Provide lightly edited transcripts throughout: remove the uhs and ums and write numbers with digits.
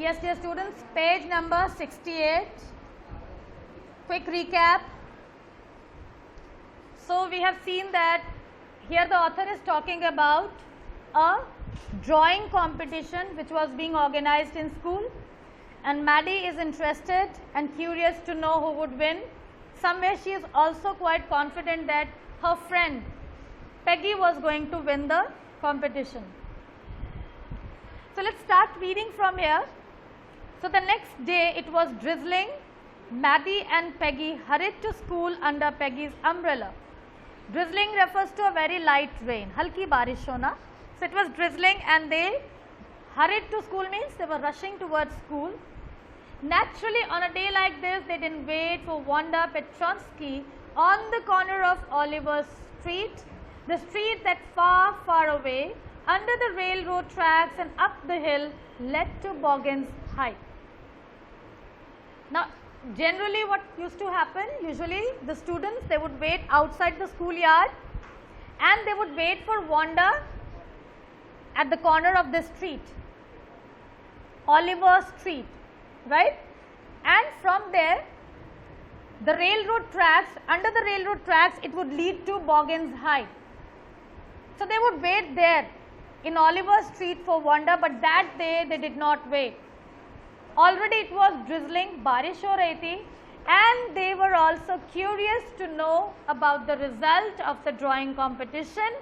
Yes, dear students, page number 68. Quick recap. So we have seen that here the author is talking about a drawing competition which was being organized in school, and Maddie is interested and curious to know who would win. Somewhere she is also quite confident that her friend Peggy was going to win the competition. So let's start reading from here. So the next day it was drizzling. Maddie and Peggy hurried to school under Peggy's umbrella. Drizzling refers to a very light rain, halki barish hona. So it was drizzling and they hurried to school, means they were rushing towards school. Naturally, on a day like this, they didn't wait for Wanda Petronsky on the corner of Oliver Street, the street that far, far away, under the railroad tracks and up the hill, led to Boggins High. Now, generally what used to happen, usually the students, they would wait outside the schoolyard and they would wait for Wanda at the corner of the street, Oliver Street, right? And from there, the railroad tracks, under the railroad tracks, it would lead to Boggins High. So they would wait there in Oliver Street for Wanda, but that day they did not wait. Already it was drizzling, barish ho rahi thi, and they were also curious to know about the result of the drawing competition,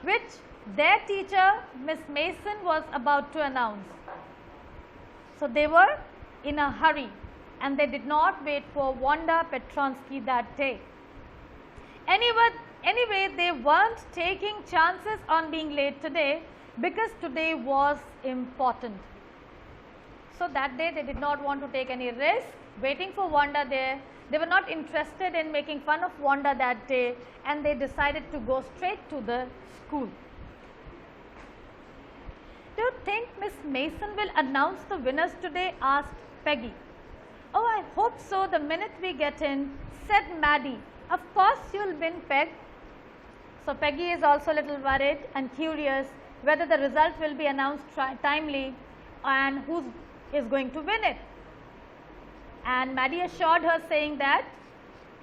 which their teacher, Miss Mason, was about to announce. So they were in a hurry and they did not wait for Wanda Petronsky that day. Anyway, they weren't taking chances on being late today because today was important. So that day they did not want to take any risk waiting for Wanda there. They were not interested in making fun of Wanda that day, and they decided to go straight to the school. Do you think Miss Mason will announce the winners today? Asked Peggy. Oh, I hope so the minute we get in, said Maddie. Of course you'll win, Peg. So Peggy is also a little worried and curious whether the result will be announced timely and who is going to win it. And Maddie assured her, saying that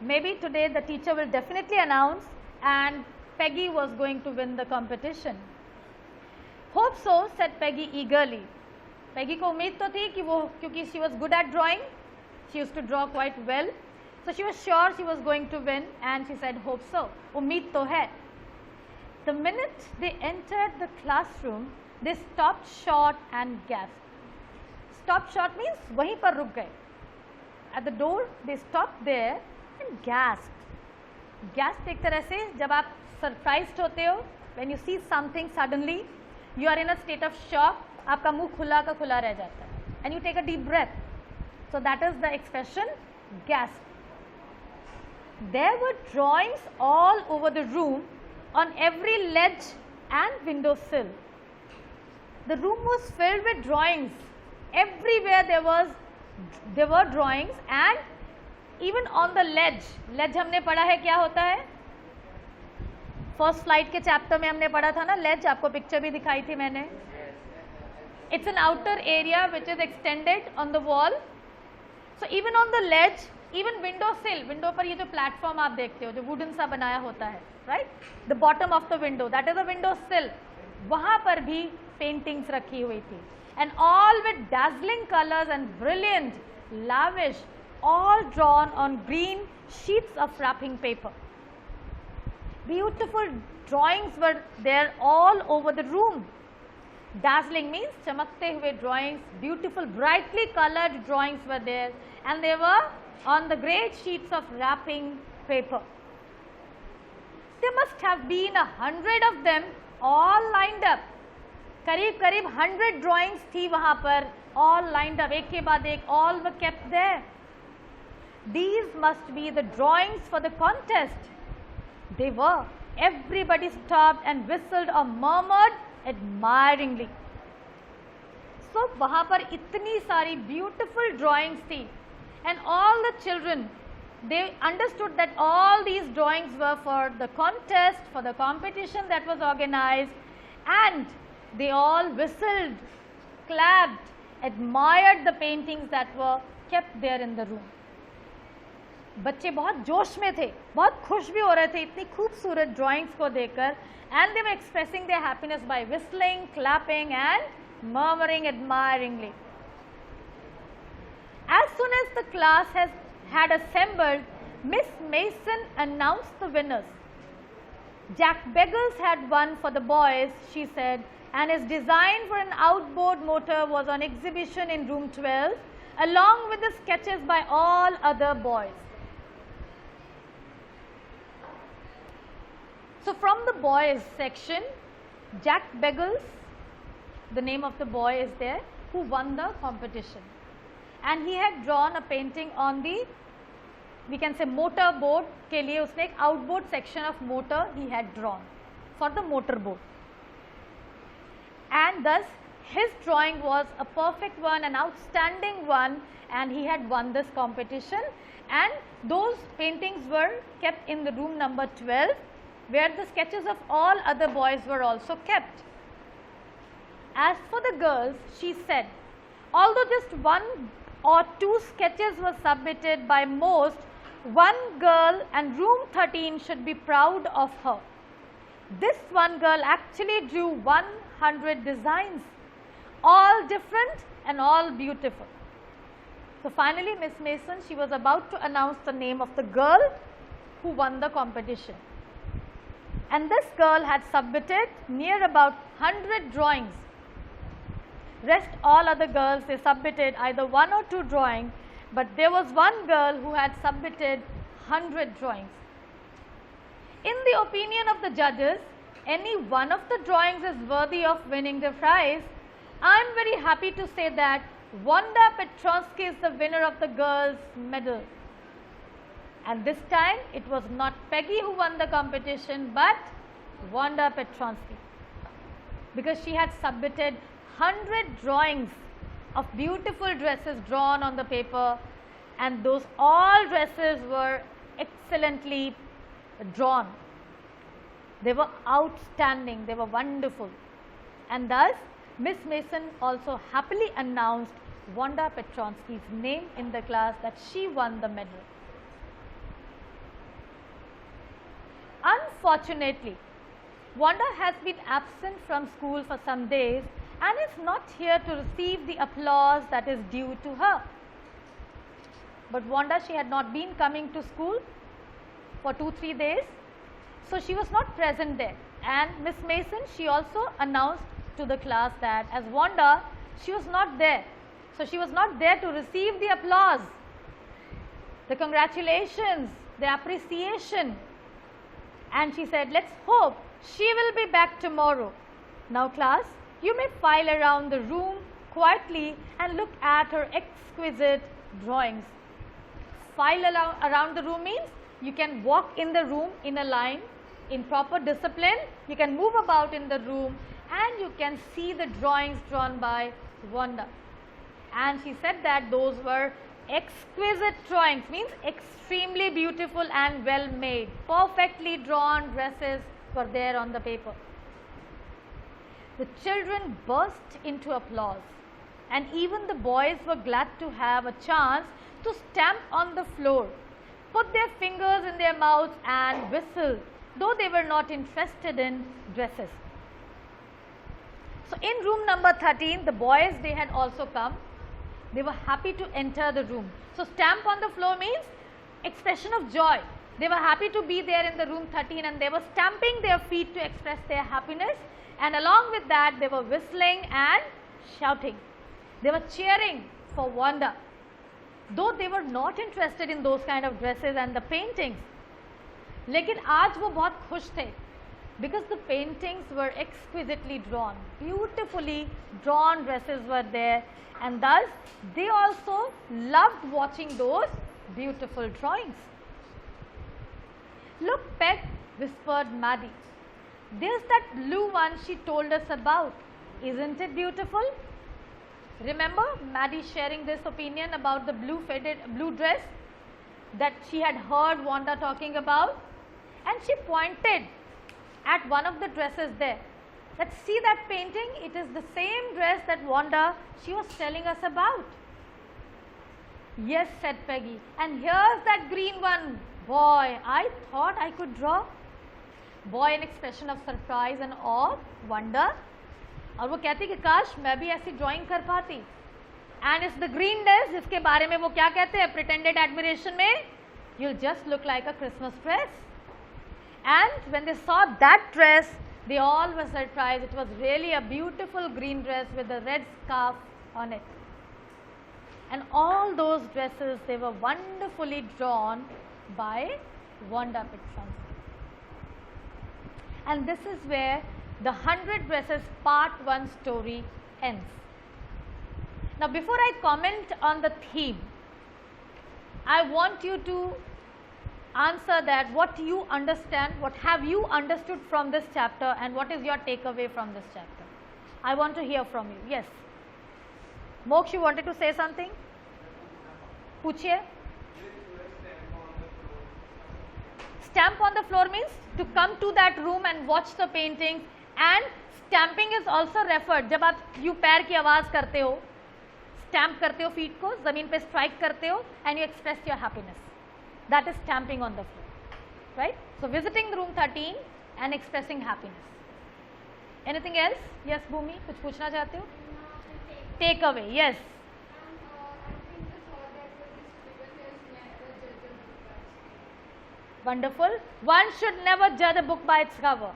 maybe today the teacher will definitely announce and Peggy was going to win the competition. Hope so, said Peggy eagerly. Peggy को उम्मीद तो थी कि वो, क्योंकि she was good at drawing, she used to draw quite well, so she was sure she was going to win, and she said hope so, उम्मीद तो है. The minute they entered the classroom, they stopped short and gasped. Stopped short means वहीं पर रुक गए. At the door, they stopped there and gasped. Gasped एक तरह से जब आप surprised होते हो, when you see something suddenly, you are in a state of shock, आपका मुंह खुला का खुला रह जाता है, and you take a deep breath. So that is the expression gasp. There were drawings all over the room, on every ledge and windowsill. The room was filled with drawings. Everywhere there were drawings, and even on the ledge. Ledge हमने पढ़ा है क्या होता है? First flight के chapter में हमने पढ़ा था ना ledge, आपको पिक्चर भी दिखाई थी मैंने. It's an outer area which is extended on the wall. So even on the ledge, even windowsill, window पर ये जो प्लेटफॉर्म आप देखते हो जो वुडन सा बनाया होता है, right? The bottom of the window, that is a windowsill. वहाँ पर भी पेंटिंग्स रखी हुई थी, and all with dazzling colors and brilliant, lavish, all drawn on green sheets of wrapping paper. Beautiful drawings were there all over the room. Dazzling means चमकते हुए drawings, beautiful, brightly colored drawings were there, and they were on the great sheets of wrapping paper. There must have been 100 of them all lined up. करीब 100 drawings थी वहाँ पर, all lined up, एक के बाद एक, all were kept there. These must be the drawings for the contest. They were. Everybody stopped and whistled or murmured admiringly. So वहाँ पर इतनी सारी beautiful drawings थी, and all the children, they understood that all these drawings were for the contest, for the competition that was organized, and they all whistled, clapped admired the paintings that were kept there in the room. बच्चे बहुत जोश में थे, बहुत खुश भी हो रहे थे इतनी खूबसूरत ड्राइंग्स को देखकर, and they were expressing their happiness by whistling, clapping and murmuring admiringly. As soon as the class had assembled, Miss Mason announced the winners. Jack Beggles had won for the boys, she said, and his design for an outboard motor was on exhibition in room 12, along with the sketches by all other boys. So from the boys section, Jack Beggles, the name of the boy is there, who won the competition. And he had drawn a painting on the, we can say, motor board के लिए उसने एक outboard section of motor he had drawn for the motor boat. And thus his drawing was a perfect one, an outstanding one, and he had won this competition. And those paintings were kept in the room number 12, where the sketches of all other boys were also kept. As for the girls, she said, although just one or two sketches were submitted by most, one girl and room 13 should be proud of her. This one girl actually drew 100 designs, all different and all beautiful. So finally, Miss Mason, she was about to announce the name of the girl who won the competition. And this girl had submitted near about 100 drawings. Rest all other girls, they submitted either one or two drawings, but there was one girl who had submitted 100 drawings. In the opinion of the judges, any one of the drawings is worthy of winning the prize. I am very happy to say that Wanda Petronsky is the winner of the girls' medal. And this time it was not Peggy who won the competition, but Wanda Petronsky, because she had submitted 100 drawings of beautiful dresses drawn on the paper, and those all dresses were excellently drawn. They were outstanding, they were wonderful, and thus Miss Mason also happily announced Wanda Petronsky's name in the class, that she won the medal. Unfortunately, Wanda has been absent from school for some days and is not here to receive the applause that is due to her. But Wanda, she had not been coming to school for 2-3 days, so she was not present there. And Miss Mason, she also announced to the class that as Wanda, she was not there. So she was not there to receive the applause, the congratulations, the appreciation. And she said, let's hope she will be back tomorrow. Now class, you may file around the room quietly and look at her exquisite drawings. File around the room means you can walk in the room in a line, in proper discipline. You can move about in the room and you can see the drawings drawn by Wanda. And she said that those were exquisite drawings, means extremely beautiful and well made. Perfectly drawn dresses were there on the paper. The children burst into applause, and even the boys were glad to have a chance to stamp on the floor, put their fingers in their mouths and whistle, though they were not interested in dresses. So in room number 13, the boys, they had also come. They were happy to enter the room. So stamp on the floor means expression of joy. They were happy to be there in the room 13, and they were stamping their feet to express their happiness, and along with that they were whistling and shouting. They were cheering for Wanda, though they were not interested in those kind of dresses and the paintings. लेकिन आज वो बहुत खुश थे, because the paintings were exquisitely drawn, beautifully drawn dresses were there, and thus they also loved watching those beautiful drawings. Look, Peg, whispered Maddie. There's that blue one she told us about. Isn't it beautiful? Remember Maddie sharing this opinion about the blue dress that she had heard Wanda talking about? And she pointed at one of the dresses there. Let's see that painting. It is the same dress that Wanda, she was telling us about. Yes, said Peggy. And here's that green one. Boy, I thought I could draw. Boy, an expression of surprise and awe, wonder. और वो कहती कि काश मैं भी ऐसी drawing कर पाती. And it's the green dress जिसके बारे में वो क्या कहते हैं pretended admiration में, you'll just look like a Christmas dress. And when they saw that dress, they all were surprised. It was really a beautiful green dress with a red scarf on it. And all those dresses, they were wonderfully drawn by Wanda Petronsky. And this is where the 100 Dresses Part 1 story ends. Now, before I comment on the theme, I want you to answer that what you understand, what have you understood from this chapter, and what is your takeaway from this chapter. I want to hear from you. Yes. Moksh, you wanted to say something? Puchiye. Stamp on the floor means to come to that room and watch the painting, and stamping is also referred. जब आप you पैर की आवाज करते हो, stamp करते हो feet को, जमीन पे strike करते हो, and you express your happiness. That is stamping on the floor, right? So visiting room 13 and expressing happiness. Anything else? Yes, Bhumi, कुछ पूछना चाहते हो? Takeaway, yes. Wonderful. One should never judge a book by its cover.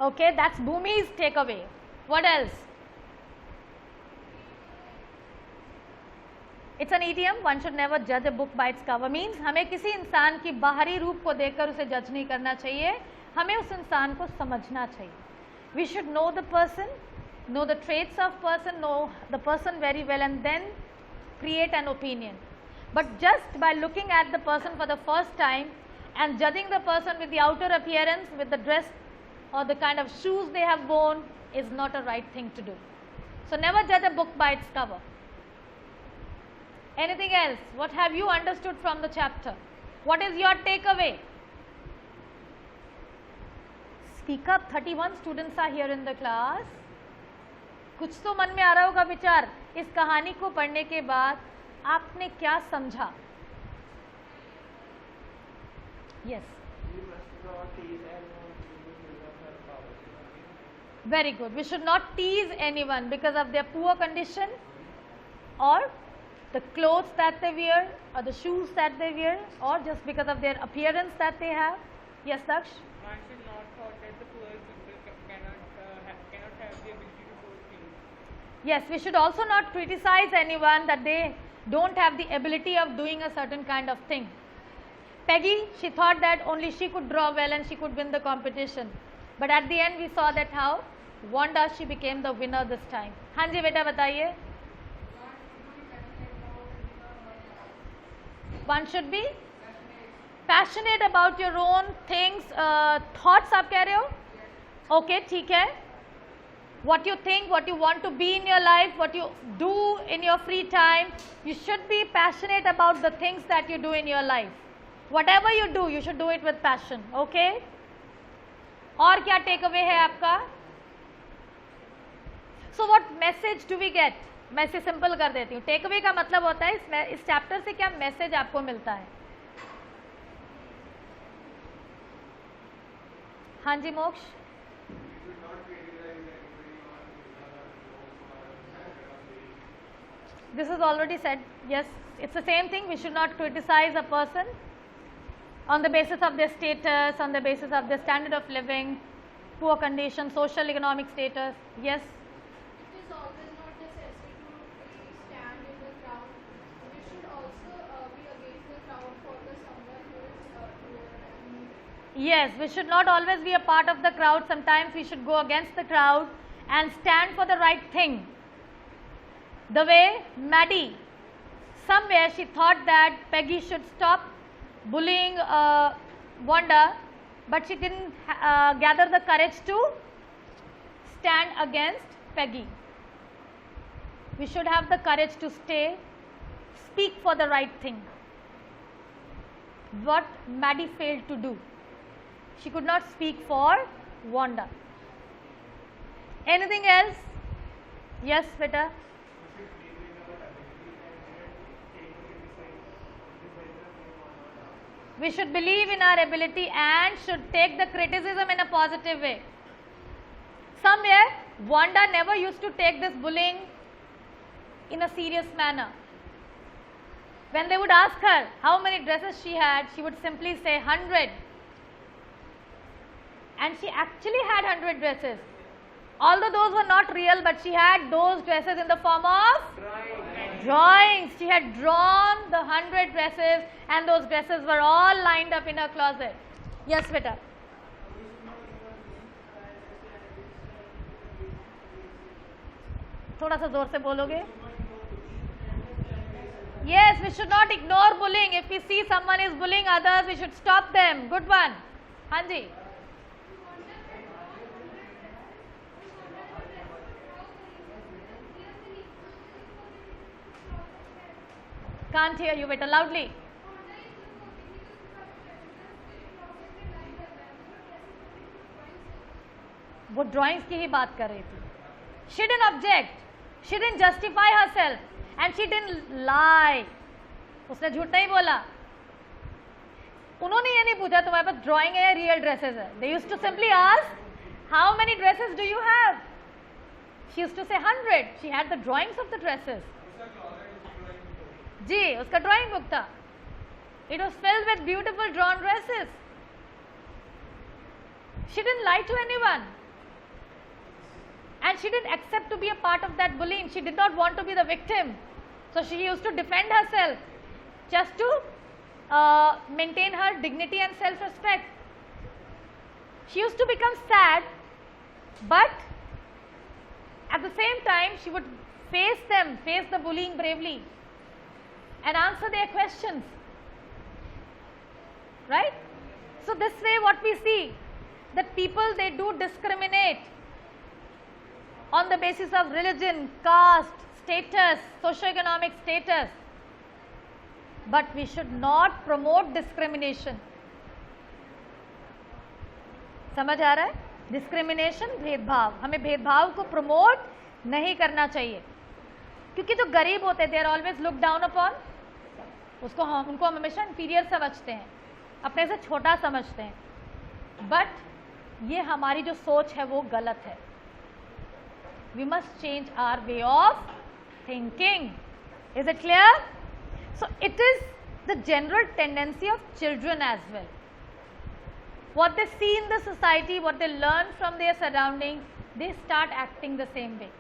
Okay, that's Bhumi's takeaway. What else? It's an idiom. One should never judge a book by its cover. Means हमें किसी इंसान की बाहरी रूप को देखकर उसे जज नहीं करना चाहिए. हमें उस इंसान को समझना चाहिए. We should know the person, know the traits of person, know the person very well, and then create an opinion. But just by looking at the person for the first time and judging the person with the outer appearance, with the dress or the kind of shoes they have worn, is not a right thing to do. So never judge a book by its cover. Anything else? What have you understood from the chapter? What is your takeaway? Speak up. 31 students are here in the class. कुछ तो मन में आ रहा होगा विचार. इस कहानी को पढ़ने के बाद आपने क्या समझा? Yes. Very good. We should not tease anyone because of their poor condition or the clothes that they wear or the shoes that they wear or just because of their appearance that they have. Yes, Daksh? One should not thought that the poor people cannot have the ability to do things. Yes, we should also not criticize anyone that they don't have the ability of doing a certain kind of thing. Peggy, she thought that only she could draw well and she could win the competition. But at the end we saw that how Wanda, she became the winner this time. हाँ जी बेटा बताइए. One should be passionate about your own things. Thoughts आप कह रहे हो? Okay, ठीक है. What you think, what you want to be in your life, what you do in your free time, you should be passionate about the things that you do in your life. Whatever you do, you should do it with passion. Okay? और क्या takeaway है आपका? So what message do we get? मैं इसे simple कर देती हूँ. Takeaway का मतलब होता है इस चैप्टर से क्या मैसेज आपको मिलता है. हाँ जी मोक्ष. This is already said. Yes, it's the same thing. We should not criticize a person on the basis of their status, on the basis of their standard of living, poor condition, social economic status. Yes. It is always not necessary to stand in the crowd. We should also be against the crowd for someone who is poor and needy. Yes, we should not always be a part of the crowd. Sometimes we should go against the crowd and stand for the right thing. The way Maddie, somewhere she thought that Peggy should stop bullying Wanda, but she didn't gather the courage to stand against Peggy. We should have the courage to speak for the right thing. What Maddie failed to do. She could not speak for Wanda. Anything else? Yes, beta. We should believe in our ability and should take the criticism in a positive way. Somewhere, Wanda never used to take this bullying in a serious manner. When they would ask her how many dresses she had, she would simply say 100. And she actually had 100 dresses. Although those were not real, but she had those dresses in the form of drawings. She had drawn the 100 dresses and those dresses were all lined up in her closet. Yes, beta. थोड़ा सा जोर से बोलोगे? Yes, we should not ignore bullying. If we see someone is bullying others, we should stop them. Good one. Hanji. Can't hear you, beta. Loudly. वो drawings की ही बात कर रही थी. She didn't object. She didn't justify herself. And she didn't lie. उसने झूठ नहीं बोला. उन्होंने ये नहीं पूछा तुम्हारे पास ड्राइंग है या रियल ड्रेसेस है. They used to simply ask, how many dresses do you have? She used to say 100. She had the drawings of the dresses. जी, उसका ड्राइंग बुक था. It was filled with beautiful drawn dresses. She didn't lie to anyone. And she didn't accept to be a part of that bullying. She did not want to be the victim. So she used to defend herself just to maintain her dignity and self-respect. She used to become sad, but at the same time she would face the bullying bravely and answer their questions. Right? So this way what we see, that people, they do discriminate on the basis of religion, caste, status, socio-economic status. But we should not promote discrimination. समझ आ रहा है? Discrimination, भेदभाव. हमें भेदभाव को promote नहीं करना चाहिए, क्योंकि जो गरीब होते they are always look down upon. उनको हम हमेशा इंफीरियर समझते हैं, अपने से छोटा समझते हैं. बट ये हमारी जो सोच है वो गलत है. We must change our way of thinking. Is it clear? So it is the general tendency of children as well. What they see in the society, what they learn from their surroundings, they start acting the same way.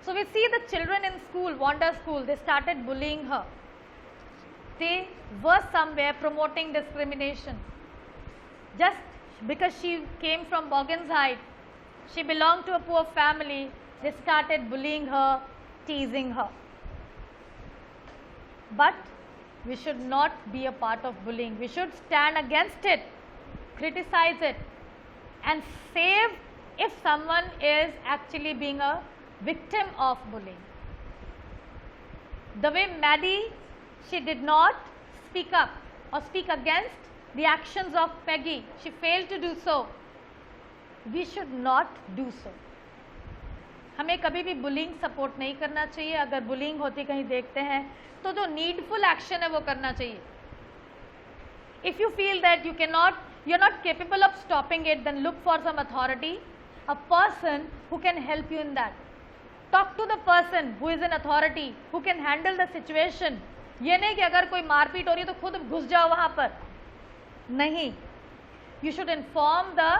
So we see the children in school, Wanda school, they started bullying her. They were somewhere promoting discrimination. Just because she came from Bogenside, she belonged to a poor family, they started bullying her, teasing her. But we should not be a part of bullying. We should stand against it, criticize it, and save if someone is actually being a victim of bullying. The way Maddie, she did not speak up or speak against the actions of Peggy. She failed to do so. We should not do so. हमें कभी भी bullying support नहीं करना चाहिए. अगर bullying होती कहीं देखते हैं तो जो नीडफुल एक्शन है वो करना चाहिए. If you feel that you're not capable of stopping it, then look for some authority, a person who can help you in that. Talk to the person who is in authority, who can handle the situation. ये नहीं कि अगर कोई मारपीट हो रही है तो खुद घुस जाओ वहाँ पर. नहीं. You should inform the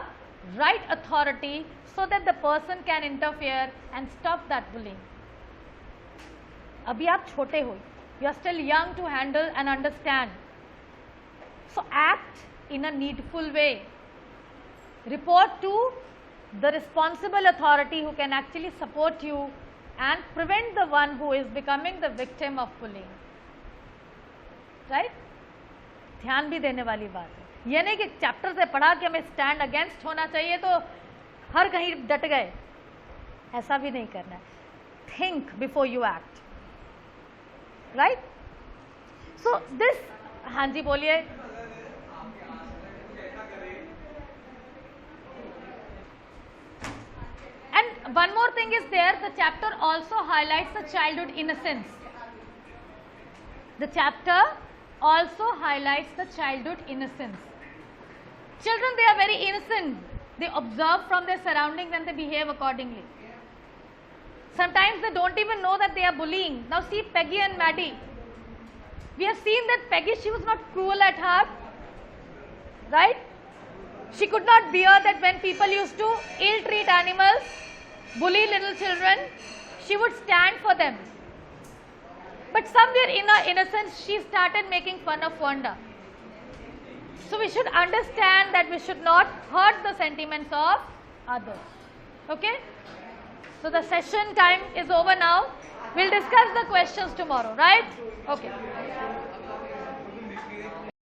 right authority so that the person can interfere and stop that bullying. अभी आप छोटे हो, you are still young to handle and understand. So act in a needful way. Report to the responsible authority who can actually support you and prevent the one who is becoming the victim of bullying. Right? ध्यान भी देने वाली बात है. ये नहीं कि chapter से पढ़ा कि हमें स्टैंड अगेंस्ट होना चाहिए तो हर कहीं डट गए. ऐसा भी नहीं करना है. Think before you act. Right? So this, हाँ जी बोलिए. one more thing is there, the chapter also highlights the childhood innocence. The chapter also highlights the childhood innocence. Children, they are very innocent. They observe from their surroundings and they behave accordingly. Sometimes they don't even know that they are bullying. Now see Peggy and Maddie. We have seen that Peggy, she was not cruel at heart, right? She could not bear that when people used to ill-treat animals, bully little children, she would stand for them. But somewhere in her innocence, she started making fun of Wanda. So we should understand that we should not hurt the sentiments of others. Okay? So the session time is over now. We'll discuss the questions tomorrow, right? Okay.